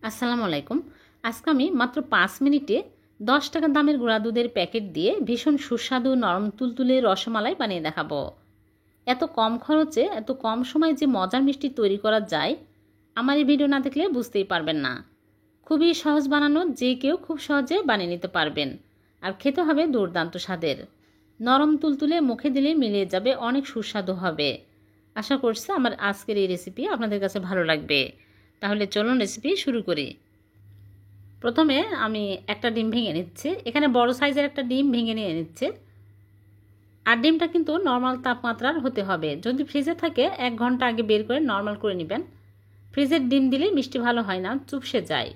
আসসালামু আলাইকুম। আজকে আমি মাত্র 5 মিনিটে 10 টাকা দামের গুঁড়া দুধের প্যাকেট দিয়ে ভীষণ সুস্বাদু নরম তুলতুলে রসমালাই বানিয়ে দেখাবো। এত কম খরচে এত কম সময়ে যে মজার মিষ্টি তৈরি করা যায়, আমার এই ভিডিও না দেখলে বুঝতেই পারবেন না। খুবই সহজ বানানো, যে কেউ খুব সহজে বানিয়ে নিতে পারবেন। আর খেতে হবে দুর্দান্ত স্বাদের। নরম তুলতুলে মুখে দিলে মিলিয়ে যাবে, অনেক সুস্বাদু হবে। আশা করছি আমার আজকের এই রেসিপি আপনাদের কাছে ভালো লাগবে। তাহলে চলুন রেসিপি শুরু করি। প্রথমে আমি একটা ডিম ভেঙে নিচ্ছি। এখানে বড় সাইজের একটা ডিম ভেঙে নিয়ে নিচ্ছে। আর ডিমটা কিন্তু নর্মাল তাপমাত্রার হতে হবে। যদি ফ্রিজে থাকে 1 ঘন্টা আগে বের করে নর্মাল করে নেবেন। ফ্রিজের ডিম দিলে মিষ্টি ভালো হয় না, চুপসে যায়।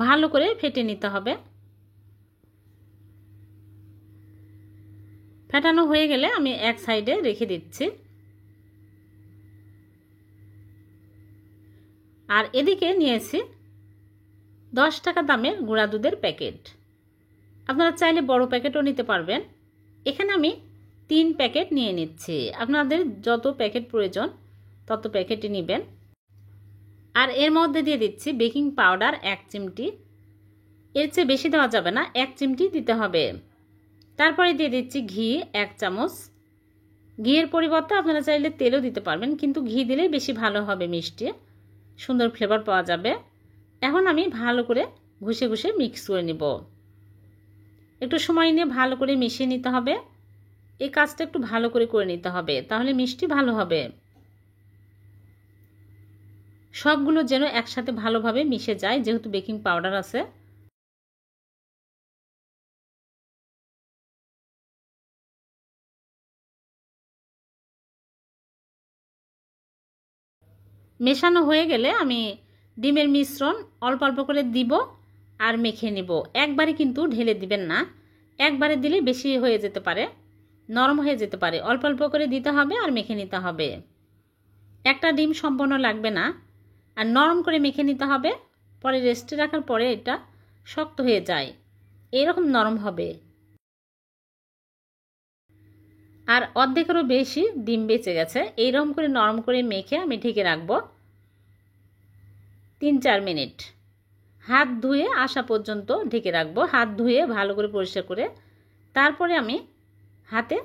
ভালো করে ফেটে নিতে হবে। ফেটানো হয়ে গেলে আমি এক সাইডে রেখে দিচ্ছি। আর এদিকে নিয়েছি 10 টাকা দামের গুঁড়া দুধের প্যাকেট। আপনারা চাইলে বড় প্যাকেটও নিতে পারবেন। এখানে আমি 3 প্যাকেট নিয়ে নিচ্ছি। আপনাদের যত প্যাকেট প্রয়োজন তত প্যাকেটই নেবেন। আর এর মধ্যে দিয়ে দিচ্ছি বেকিং পাউডার 1 চিমটি। এর চেয়ে বেশি দেওয়া যাবে না, 1 চিমটি দিতে হবে। তারপরে দিয়ে দিচ্ছি ঘি 1 চামচ। ঘিয়ের পরিবর্তে আপনারা চাইলে তেলও দিতে পারবেন, কিন্তু ঘি দিলেই বেশি ভালো হবে, মিষ্টি সুন্দর ফ্লেভার পাওয়া যাবে। এখন আমি ভালো করে ঘষে ঘষে মিক্স করে নিব। একটু সময় নিয়ে ভালো করে মিশিয়ে নিতে হবে। এই কাজটা একটু ভালো করে নিতে হবে, তাহলে মিষ্টি ভালো হবে। সবগুলো যেন একসাথে ভালোভাবে মিশে যায়, যেহেতু বেকিং পাউডার আছে। মেশানো হয়ে গেলে আমি ডিমের মিশ্রণ অল্প অল্প করে দিব আর মেখে নিব। একবারে কিন্তু ঢেলে দিবেন না, একবারে দিলে বেশি হয়ে যেতে পারে, নরম হয়ে যেতে পারে। অল্প অল্প করে দিতে হবে আর মেখে নিতে হবে। একটা ডিম সম্পূর্ণ লাগবে না। আর নরম করে মেখে নিতে হবে। পরে রেস্টে রাখার পরে এটা শক্ত হয়ে যায়, এরকম নরম হবে। আর অর্ধেকেরও বেশি ডিম বেঁচে গেছে। এইরকম করে নরম করে মেখে আমি ঢেকে রাখবো 3-4 মিনিট। হাত ধুয়ে আসা পর্যন্ত ঢেকে রাখবো। হাত ধুয়ে ভালো করে পরিষ্কার করে তারপরে আমি হাতে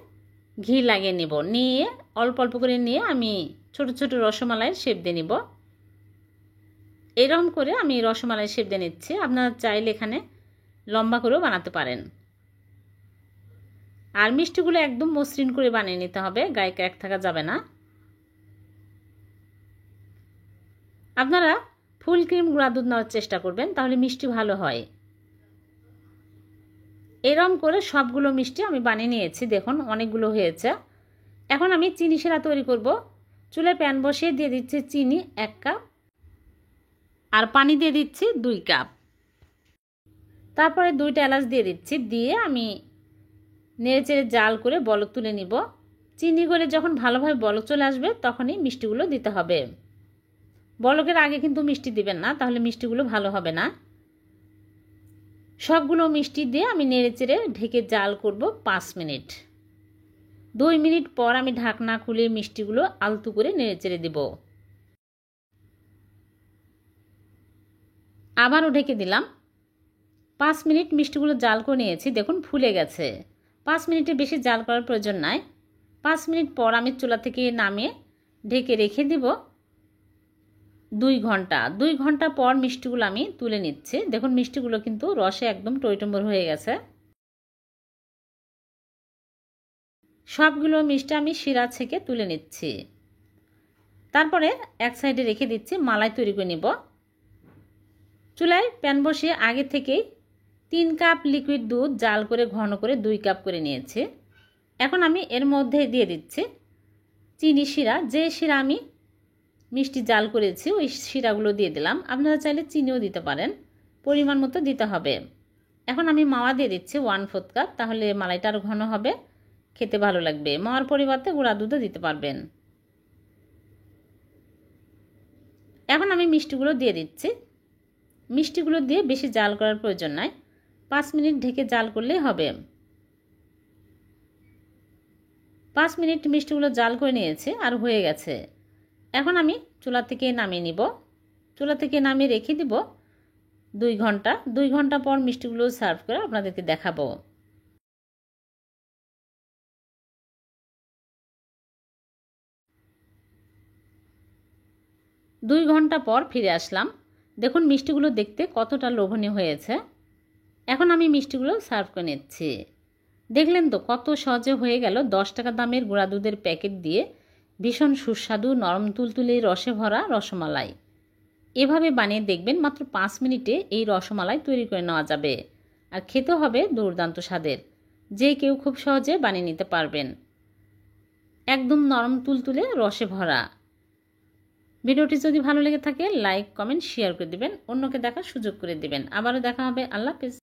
ঘি লাগিয়ে নেব। নিয়ে অল্প অল্প করে নিয়ে আমি ছোট ছোট রসমালাইয়ের শেপ দিয়ে নিব। এরকম করে আমি রসমালাই শেপ দিয়ে নিচ্ছি। আপনারা চাইলে এখানে লম্বা করেও বানাতে পারেন। আর মিষ্টিগুলো একদম মসৃণ করে বানিয়ে নিতে হবে, গায়ে ক্র্যাক থাকা যাবে না। আপনারা ফুল ক্রিম গুঁড়া দুধ নেওয়ার চেষ্টা করবেন, তাহলে মিষ্টি ভালো হয়। এরকম করে সবগুলো মিষ্টি আমি বানিয়ে নিয়েছি। দেখুন অনেকগুলো হয়েছে। এখন আমি চিনি শিরা তৈরি করব। চুলায় প্যান বসিয়ে দিয়ে দিচ্ছি চিনি 1 কাপ আর পানি দিয়ে দিচ্ছি 2 কাপ। তারপরে 2টা এলাচ দিয়ে দিচ্ছি। দিয়ে আমি নেড়েচেড়ে জাল করে বলক তুলে নিব। চিনি গলে যখন ভালোভাবে বলক চলে আসবে তখনই মিষ্টিগুলো দিতে হবে। বলকের আগে কিন্তু মিষ্টি দিবেন না, তাহলে মিষ্টিগুলো ভালো হবে না। সবগুলো মিষ্টি দিয়ে আমি নেড়েচেড়ে ঢেকে জাল করব 5 মিনিট। 2 মিনিট পর আমি ঢাকনা খুলে মিষ্টিগুলো আলতু করে নেড়েচেড়ে দেব। আবারও ঢেকে দিলাম। 5 মিনিট মিষ্টিগুলো জাল করে নিয়েছি। দেখুন ফুলে গেছে। 5 মিনিটের বেশি জাল করার প্রয়োজন নাই। 5 মিনিট পর আমি চুলা থেকে নামিয়ে ঢেকে রেখে দিব 2 ঘন্টা। 2 ঘন্টা পর মিষ্টিগুলো আমি তুলে নিচ্ছি। দেখুন মিষ্টিগুলো কিন্তু রসে একদম টইটম্বর হয়ে গেছে। সবগুলো মিষ্টি আমি শিরা থেকে তুলে নিচ্ছি। তারপরে এক সাইডে রেখে দিচ্ছি, মালাই তৈরি করে নিব। চুলায় প্যান বসিয়ে আগে থেকেই 3 কাপ লিকুইড দুধ জাল করে ঘন করে 2 কাপ করে নিয়েছি। এখন আমি এর মধ্যে দিয়ে দিচ্ছি চিনি শিরা। যে শিরা আমি মিষ্টি জাল করেছি ওই শিরাগুলো দিয়ে দিলাম। আপনারা চাইলে চিনিও দিতে পারেন, পরিমাণ মতো দিতে হবে। এখন আমি মাওয়া দিয়ে দিচ্ছি 1/4 কাপ, তাহলে মালাইটা আরও ঘন হবে, খেতে ভালো লাগবে। মাওয়ার পরিবর্তে গুঁড়া দুধও দিতে পারবেন। এখন আমি মিষ্টিগুলো দিয়ে দিচ্ছি। মিষ্টিগুলো দিয়ে বেশি জাল করার প্রয়োজন নাই, 5 মিনিট ঢেকে জাল করলেই হবে। 5 মিনিট মিষ্টিগুলো জাল করে নিয়েছি আর হয়ে গেছে। এখন আমি চুলা থেকে নামিয়ে নিব। চুলা থেকে নামিয়ে রেখে দিব 2 ঘন্টা। 2 ঘন্টা পর মিষ্টিগুলো সার্ভ করে আপনাদেরকে দেখাবো। 2 ঘন্টা পর ফিরে আসলাম। দেখুন মিষ্টিগুলো দেখতে কতটা লোভনীয় হয়েছে। এখন আমি মিষ্টিগুলো সার্ভ করে নিচ্ছি। দেখলেন তো কত সহজে হয়ে গেল 10 টাকা দামের গুঁড়া দুধের প্যাকেট দিয়ে ভীষণ সুস্বাদু নরম তুলতুলে রসে ভরা রসমালাই। এভাবে বানিয়ে দেখবেন, মাত্র 5 মিনিটে এই রসমালাই তৈরি করে নেওয়া যাবে। আর খেতে হবে দুর্দান্ত স্বাদের। যে কেউ খুব সহজে বানিয়ে নিতে পারবেন। একদম নরম তুলতুলে রসে ভরা। ভিডিওটি যদি ভালো লেগে থাকে লাইক কমেন্ট শেয়ার করে দিবেন, অন্যকে দেখার সুযোগ করে দিবেন। আবারও দেখা হবে। আল্লাহ হাফেজ।